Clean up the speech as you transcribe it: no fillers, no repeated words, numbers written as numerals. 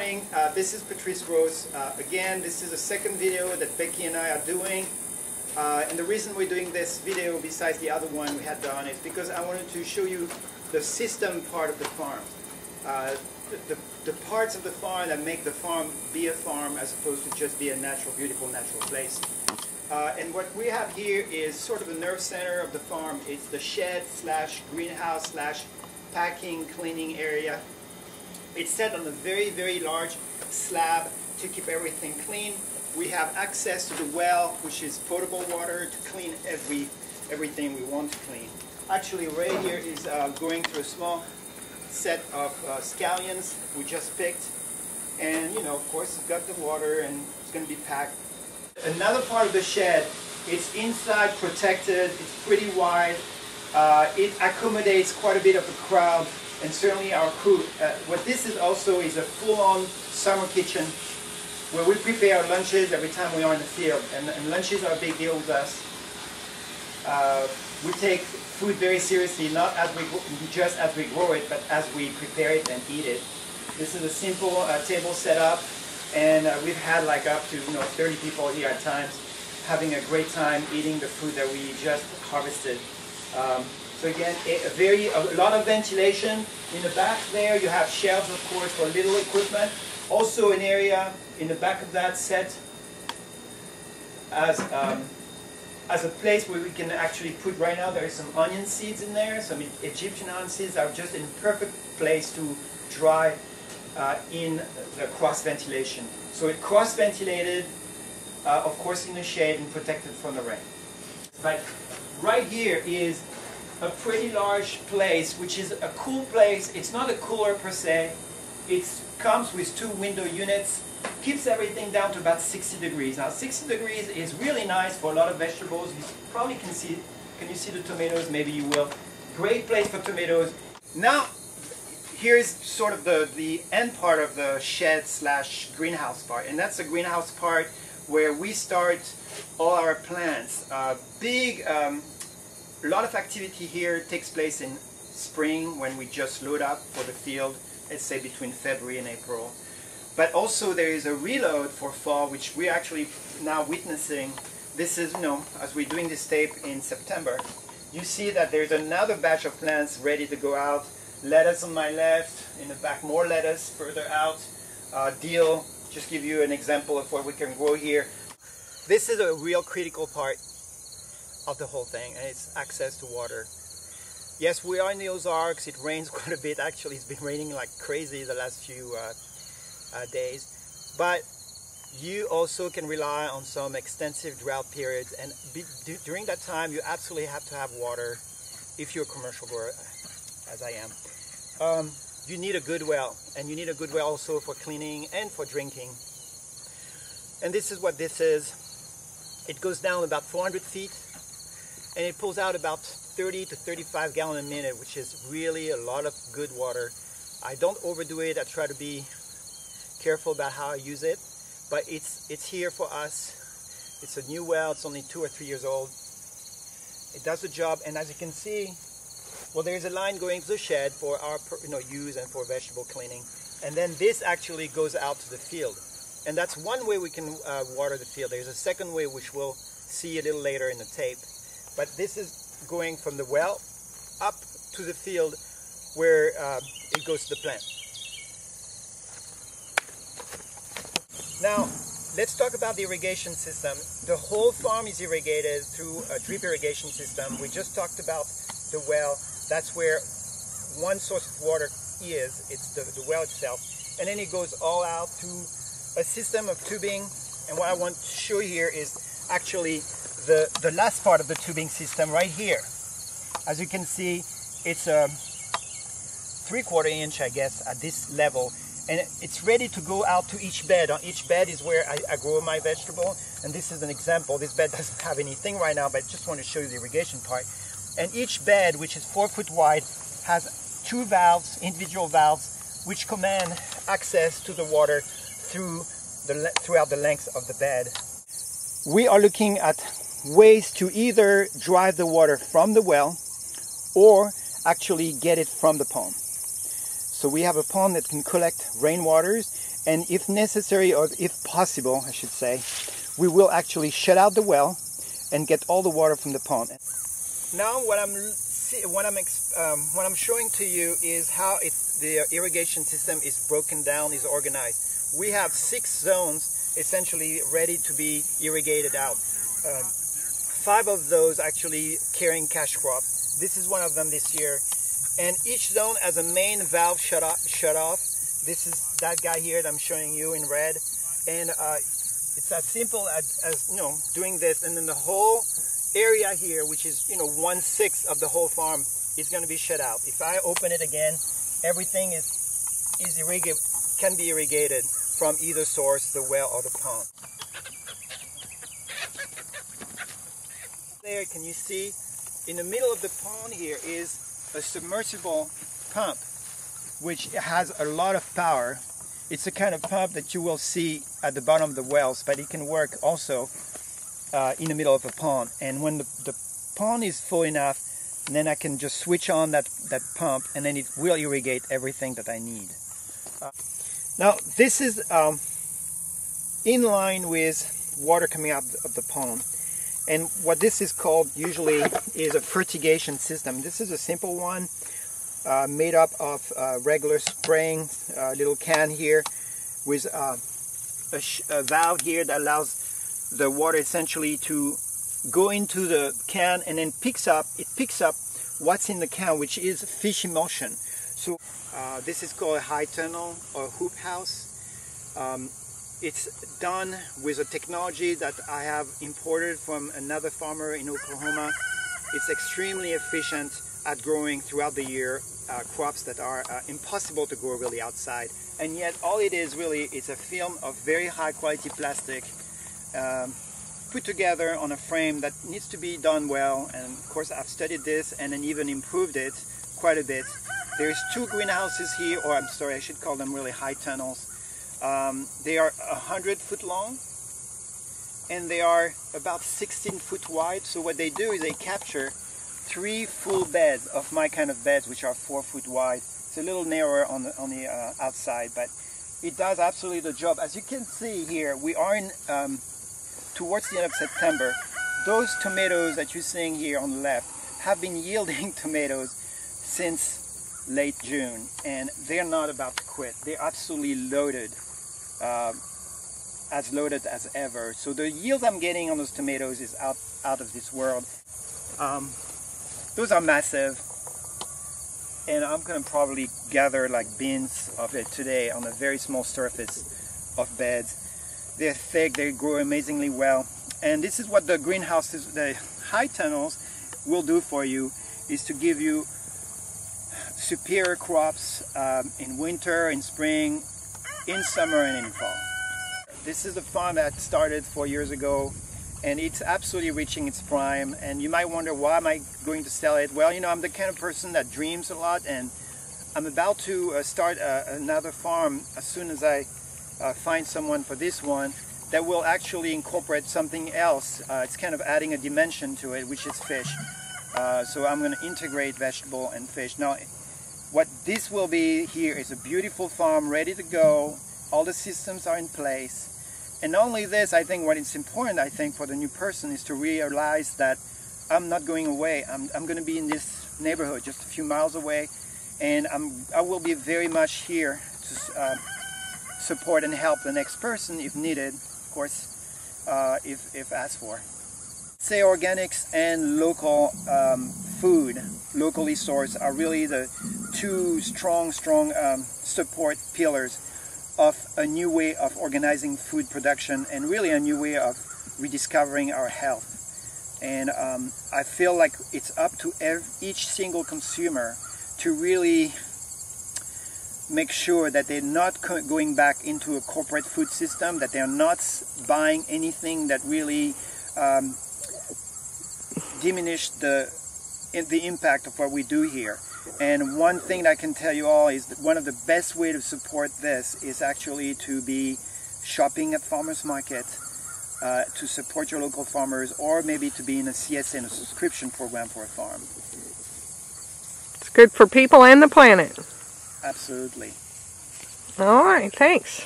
morning. This is Patrice Gros. Again, this is the second video that Becky and I are doing. And the reason we're doing this video, besides the other one we had done, is because I wanted to show you the system part of the farm. The parts of the farm that make the farm be a farm as opposed to just be a natural, beautiful, natural place. And what we have here is sort of the nerve center of the farm. It's the shed slash greenhouse slash packing, cleaning area. It's set on a very, very large slab to keep everything clean. We have access to the well, which is potable water to clean everything we want to clean. Actually, right here is going through a small set of scallions we just picked. And, you know, of course, it's got the water and it's going to be packed. Another part of the shed, it's inside protected, it's pretty wide. It accommodates quite a bit of the crowd and certainly our crew. What this is also is a full-on summer kitchen where we prepare our lunches every time we are in the field. And lunches are a big deal with us. We take food very seriously, not just as we grow it, but as we prepare it and eat it. This is a simple table setup, and we've had like up to 30 people here at times having a great time eating the food that we just harvested. So again, a lot of ventilation. In the back there you have shelves, of course, for little equipment. Also an area in the back of that set as a place where we can actually put, right now there is some onion seeds in there, some Egyptian onion seeds that are just in perfect place to dry in the cross ventilation. So it cross ventilated, of course in the shade and protected from the rain. But right here is a pretty large place, which is a cool place. It's not a cooler per se. It comes with 2 window units, keeps everything down to about 60 degrees. Now 60 degrees is really nice for a lot of vegetables. You probably can you see the tomatoes? Maybe you will. Great place for tomatoes. Now here's sort of the end part of the shed slash greenhouse part, and that's the greenhouse part where we start all our plants. A lot of activity here takes place in spring when we just load up for the field, let's say between February and April. But also there is a reload for fall, which we're actually now witnessing. This is, as we're doing this tape in September, you see that there's another batch of plants ready to go out. Lettuce on my left, in the back more lettuce further out. Dill, just give you an example of what we can grow here. This is a real critical part of the whole thing, and it's access to water. Yes, we are in the Ozarks. It rains quite a bit. Actually, it's been raining like crazy the last few days. But you also can rely on some extensive drought periods, and during that time, you absolutely have to have water if you're a commercial grower, as I am. You need a good well, and you need a good well also for cleaning and for drinking. And this is what this is. It goes down about 400 feet, and it pulls out about 30 to 35 gallons a minute, which is really a lot of good water. I don't overdo it. I try to be careful about how I use it, but it's here for us. It's a new well. It's only 2 or 3 years old. It does the job, and as you can see, well, there's a line going to the shed for our use and for vegetable cleaning, and then this actually goes out to the field, and that's one way we can water the field. There's a second way which we'll see a little later in the tape. But this is going from the well up to the field where it goes to the plant. Now, let's talk about the irrigation system. The whole farm is irrigated through a drip irrigation system. We just talked about the well. That's where one source of water is. It's the well itself. And then it goes all out through a system of tubing. And what I want to show you here is actually the last part of the tubing system right here. As you can see, it's a 3/4 inch, I guess, at this level, and it's ready to go out to each bed. On each bed is where I grow my vegetable, and this is an example. This bed doesn't have anything right now, but I just want to show you the irrigation part. And each bed, which is 4 foot wide, has 2 valves, individual valves, which command access to the water throughout the length of the bed. We are looking at ways to either drive the water from the well or actually get it from the pond. So we have a pond that can collect rainwaters, And if necessary, or if possible, I should say, we will actually shut out the well and get all the water from the pond. Now what I'm showing to you is how the irrigation system is broken down, is organized. We have 6 zones essentially ready to be irrigated out. 5 of those actually carrying cash crops. This is one of them this year. And each zone has a main valve shut off. This is that guy here that I'm showing you in red. And it's as simple as you know, doing this, and then the whole area here, which is 1/6 of the whole farm, is going to be shut out. If I open it again, everything can be irrigated from either source, the well or the pond. There, can you see? In the middle of the pond here is a submersible pump, which has a lot of power. It's the kind of pump that you will see at the bottom of the wells, but it can work also in the middle of a pond. And when the pond is full enough, then I can just switch on that pump, and then it will irrigate everything that I need. Now this is in line with water coming out of the pond. And what this is called usually is a fertigation system. This is a simple one made up of regular spraying, little can here with a valve here that allows the water essentially to go into the can, and then it picks up what's in the can, which is fish emulsion. So this is called a high tunnel or hoop house. It's done with a technology that I have imported from another farmer in Oklahoma. It's extremely efficient at growing throughout the year crops that are impossible to grow really outside. And yet all it is really is a film of very high quality plastic put together on a frame that needs to be done well. And of course I've studied this and then even improved it quite a bit. There's 2 greenhouses here, or I'm sorry, I should call them really high tunnels. They are 100 foot long and they are about 16 foot wide. So what they do is they capture 3 full beds of my kind of beds, which are 4 foot wide. It's a little narrower on the outside, but it does absolutely the job. As you can see here, we are in towards the end of September. Those tomatoes that you're seeing here on the left have been yielding tomatoes since late June, and they're not about to quit. They're absolutely loaded, as loaded as ever. So the yield I'm getting on those tomatoes is out of this world. Those are massive, and I'm going to probably gather like bins of it today on a very small surface of beds. They're thick, they grow amazingly well, and this is what the greenhouses, the high tunnels, will do for you, is to give you superior crops in winter, in spring, in summer, and in fall. This is a farm that started 4 years ago, and it's absolutely reaching its prime. And you might wonder, why am I going to sell it? Well, I'm the kind of person that dreams a lot, and I'm about to start another farm as soon as I find someone for this one that will actually incorporate something else. It's kind of adding a dimension to it, which is fish. So I'm going to integrate vegetable and fish. Now, what this will be here is a beautiful farm ready to go. All the systems are in place. And not only this, I think what is important, for the new person is to realize that I'm not going away. I'm going to be in this neighborhood just a few miles away, and I will be very much here to support and help the next person if needed, of course, if asked for. Say organics and local food, locally sourced, are really the 2 strong support pillars of a new way of organizing food production, and really a new way of rediscovering our health. And I feel like it's up to each single consumer to really make sure that they're not going back into a corporate food system, that they're not buying anything that really diminish the impact of what we do here. And one thing that I can tell you all is that one of the best ways to support this is actually to be shopping at farmers market, to support your local farmers, or maybe to be in a CSA, in a subscription program for a farm. It's good for people and the planet. Absolutely. All right, thanks.